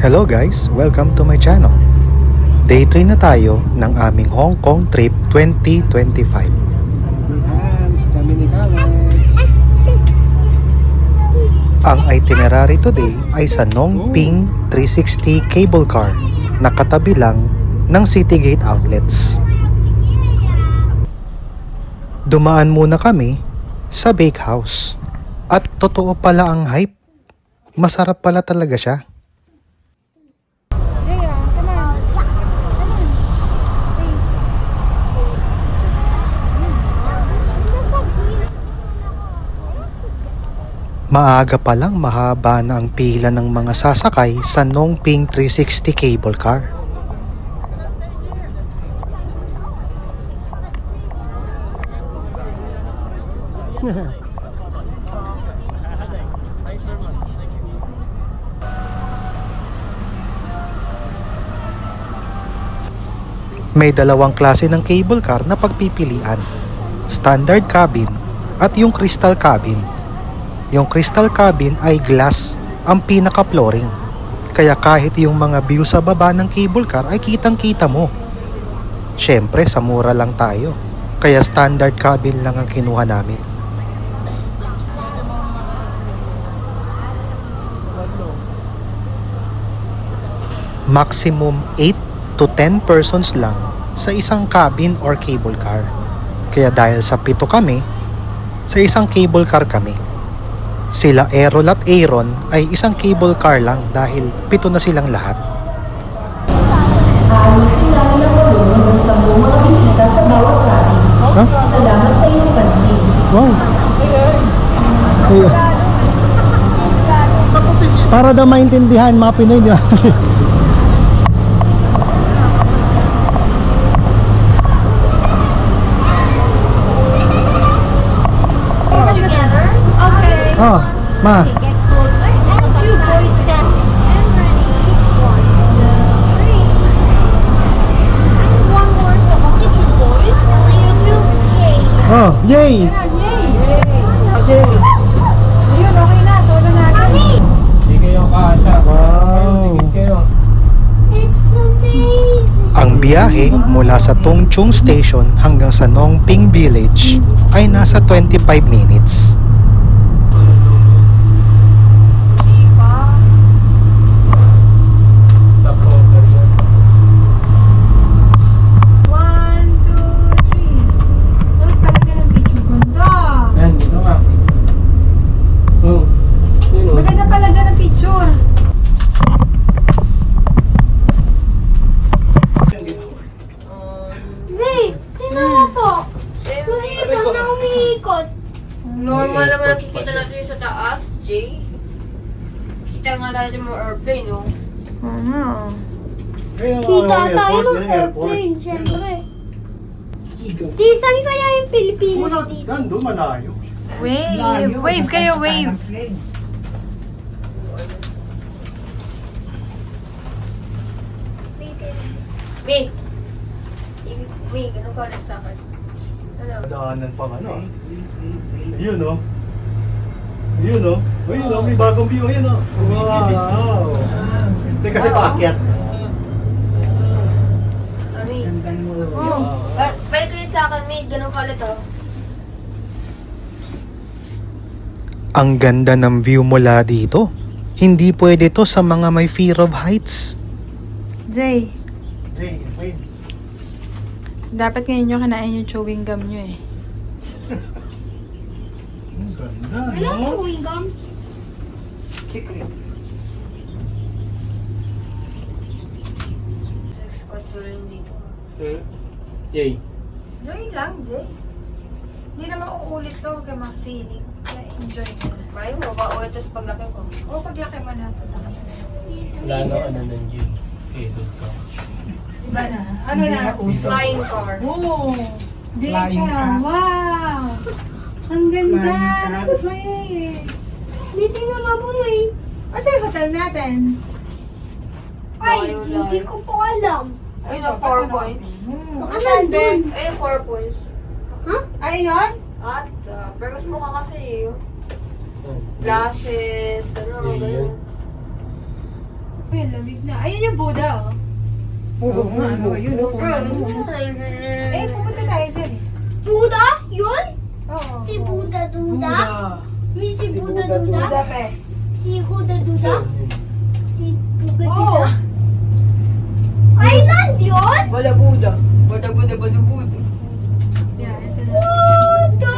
Hello guys! Welcome to my channel. Day 3 na tayo ng aming Hong Kong trip 2025. Hans, kami ni Alex. Ang itinerary today ay sa Nong Ping 360 cable car na katabi lang ng Citygate Outlets. Dumaan muna kami sa bakehouse at totoo pala ang hype. Masarap pala talaga siya. Maaga pa lang mahaba na ang pila ng mga sasakay sa Nong Ping 360 cable car. May dalawang klase ng cable car na pagpipilian, standard cabin at yung crystal cabin. Yung crystal cabin ay glass ang pinaka-flooring. Kaya kahit yung mga view sa baba ng cable car ay kitang-kita mo. Syempre sa mura lang tayo. Kaya standard cabin lang ang kinuha namin. Maximum 8 to 10 persons lang sa isang cabin or cable car. Kaya dahil sa 7 kami, sa isang cable car kami. Sila Errol at Aaron ay isang cable car lang dahil 7 na silang lahat. Ayos sila ng marunong sa mga bisita sa bawat cabin. Salamat sa iyong pansin. Wow. Para daw maintindihan mga Pinoy, di ba? Oh, ma. Get closer. And 2 boys step. And ready. 1, 2, 3. And one more. So only 2 boys. Only you 2. Yay. Oh, yay! Ayun, okay na. Solo natin. Hindi kayo kasha. Wow. Tigit kayo. It's amazing. Ang biyahe mula sa Tung Chung Station hanggang sa Nong Ping Village ay nasa 25 minutes. Stop over yan. 1, 2, 3. Uy, talaga ng picture. Ganda. Yan, dito nga. Oh. Yun o. Maganda pala dyan ang picture. Hey, tingnan mo to. Umiikot na umiikot. Normal naman nakikita natin yung sa taas, Jay. Kita nga natin yung airplane, no? Kita tayo ng airplane, syempre. Di, saan kaya yung Pilipinas dito? Nandun, malayo. Wave. Wave kayo, wave. May! May, ganun ka ulit sa akin. Ano? Daanan pang ano. Yun o. Yun o. Ayun o, may bagong view. Ayun o. Wow. Hindi kasi paakyat. May. Oh. Balik ulit sa akin, May. Ganun ka ulit, oh. Ang ganda ng view mula dito. Hindi pwede to sa mga may fear of heights. Jay, Hey, wait. dapat ngayon nyo kanain yung chewing gum nyo eh. Ang ganda, Ano ang no? chewing gum? Scotch yun dito. Jay. Enjoy lang, Jay. Hindi naman uulit to. Huwag ka mag-feeling. Kaya enjoy mo. Kaya mo ba ulit ito sa paglaki ko? O, paglaki mo na. Wala na ano ng Jay. Quezon ka. Diba na? Ano na? Flying car. Oo. Dechan. Wow. Ang ganda. Nice. May tingnan nga po may. Asa yung hotel natin? Ay, Layo, hindi layo. ko po alam. Ayun, 4 points. Baka nandun. Ayun, 4 points. Ha? Ay, yun? At, pero mas mukha kasi, Glasses, ano, Jay, ganun. yun. Uy, ang lamig na. Ayun yung Buddha, oh. Oo nga, ano, yun. Eh, pupunta tayo dyan eh. Buddha? Yun? Oo. Si Buddha Duda? May si Buddha Duda? Budapest. Si Buddha Duda? Si Buddha Oo. Duda? Island yun? Bada Buda. Bada Buda, Bada Buda. Yeah, it's in What the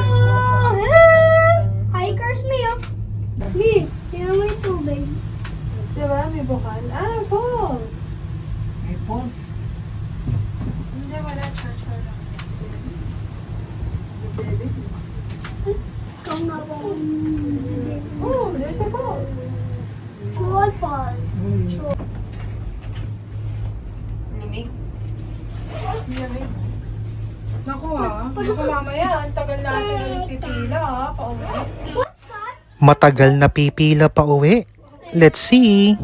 heck? Hikers me up. Me, yun may tubig. Diba? May bukal. Ah, falls. May pause. Hindi, wala. Chacha lang. Oh, there's a falls. Troy Falls. Lamig. Lamig. Naku baka mamaya, ang tagal natin nagpipila pauwi. What's that? Matagal na pipila pa uwi. Let's see.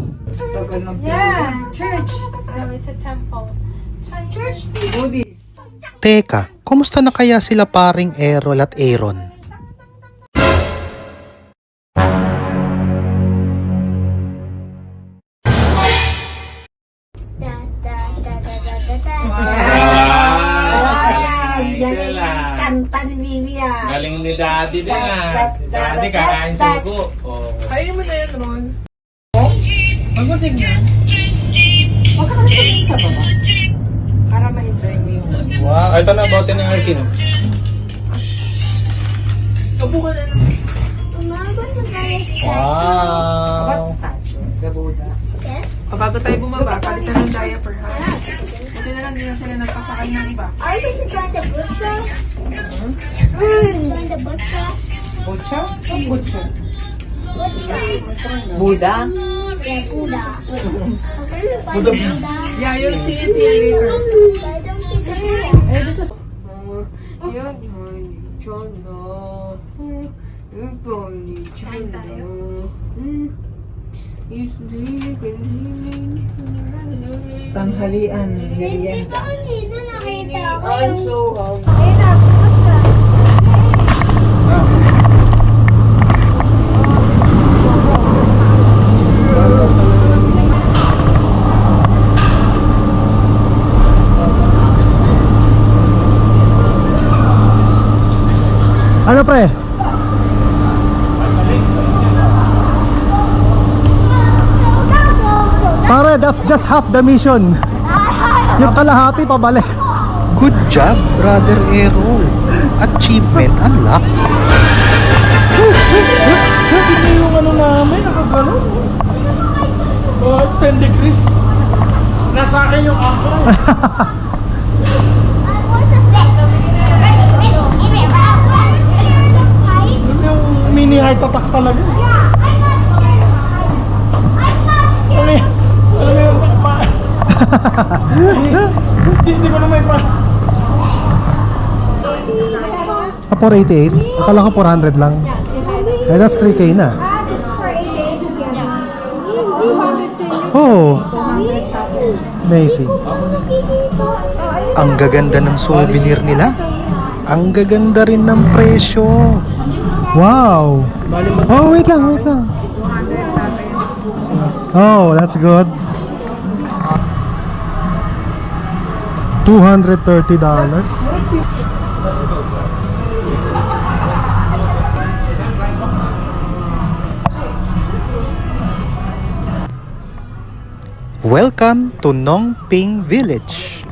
Yeah, church. No, it's a temple. Church Buddhist. Teka, kumusta na kaya sila paring Errol at Aaron? Da, da, da, da, da, da, da. Galing kanta ni Vivian. Galing ni Daddy din ah. Daddy kakain suko. Oh. Kainin mo na yan, Ron. Magutig na. Huwag ka kasi tumingin sa baba. Para ma-enjoy mo yung... Wow, ito na bote ng Arkin. Upo ka na naman. Umagot na tayo. Wow. What statue? Sa Buddha. Yes? Bago tayo bumaba, palitan ng diaper, ha? Buti na lang, di na sila nagpasakay ng iba. Are we going to join the butcher? Join the butcher? Butcha? Ang butcha? Butcher? Buddha? Yeah, Buddha. Buddha. Yeah, you'll see it later. I don't think it's Tanghalian, Hindi merienda. ko kanina nakita ko I'm yung... so hungry. Ayun na, bukas ka. Ano pre? Pare, that's just half the mission. Yung kalahati pabalik. Good job, Brother Errol. Achievement unlocked. Hindi yung ano namin, nakagano. 10 degrees. Nasa akin yung ako. Yung mini heart attack talaga. Alam mo yung hindi ko na may pa. 488? Akala ko 400 lang. Eh, that's 3K na. Oh. Amazing. Ang gaganda ng souvenir nila. Ang gaganda rin ng presyo. Wow. Oh, wait lang, wait lang. Oh, that's good. $230. Welcome to Nong Ping Village.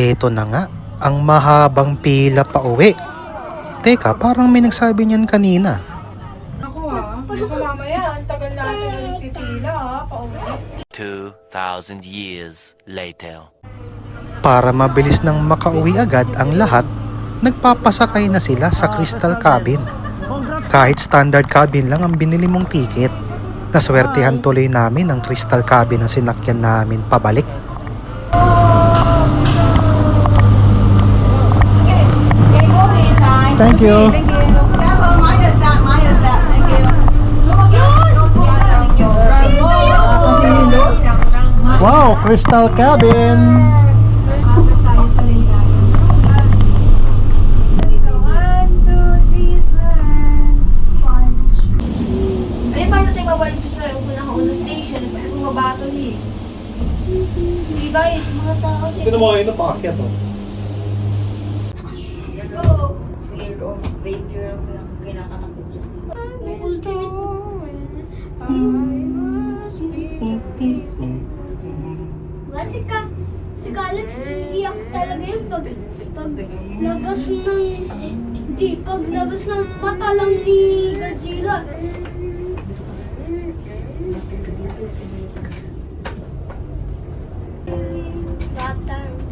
Eto na nga, ang mahabang pila pa uwi. Teka, parang may nagsabi niyan kanina. Ako baka mamaya, ang tagal natin ng pipila pauwi. 2,000 years later. Para mabilis nang makauwi agad ang lahat, nagpapasakay na sila sa Crystal Cabin. Kahit standard cabin lang ang binili mong ticket, naswertihan tuloy namin ang Crystal Cabin ang sinakyan namin pabalik. Thank you. Thank you. Minus that. Thank you. Wow, Crystal Cabin. Ay, paano tayo babalik sa pinakauna station? Ay, bumaba ito eh. Hey guys, mga tao. Ito na mga ino, paakyat oh. Fear of failure ang kinakatakutan. Si Alex, iiyak talaga yun paglabas ng mata lang ni Godzilla.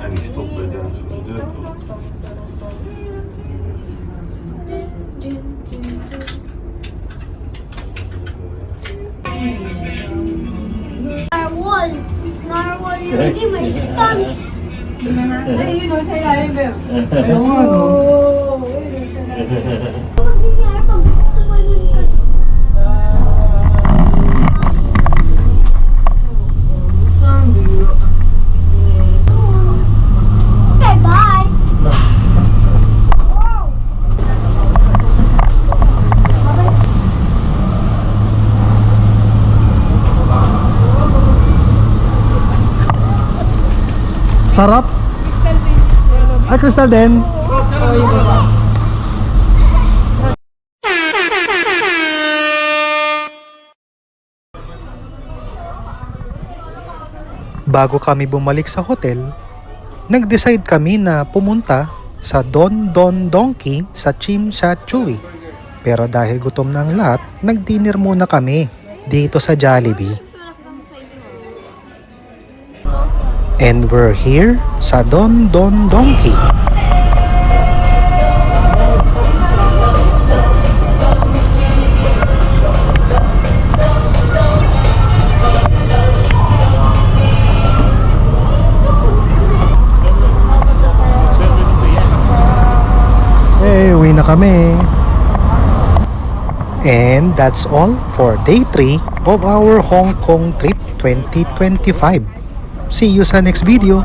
En die stopt bij de deur. Narwhal yung di may stunts. Ay, yun o, sa ilalim ba? Ayun nga no. Pag nangyari, pag tumayon ka. Okay, bye. Sarap. Ay, Crystal din. Bago kami bumalik sa hotel, nag-decide kami na pumunta sa Don Don Donkey sa Chim Cha Chewy. Pero dahil gutom na ang lahat, nag-dinner muna kami dito sa Jollibee. And we're here sa Don Don Donkey. Hey, uwi na kami. And that's all for day 3 of our Hong Kong trip 2025. See you sa next video.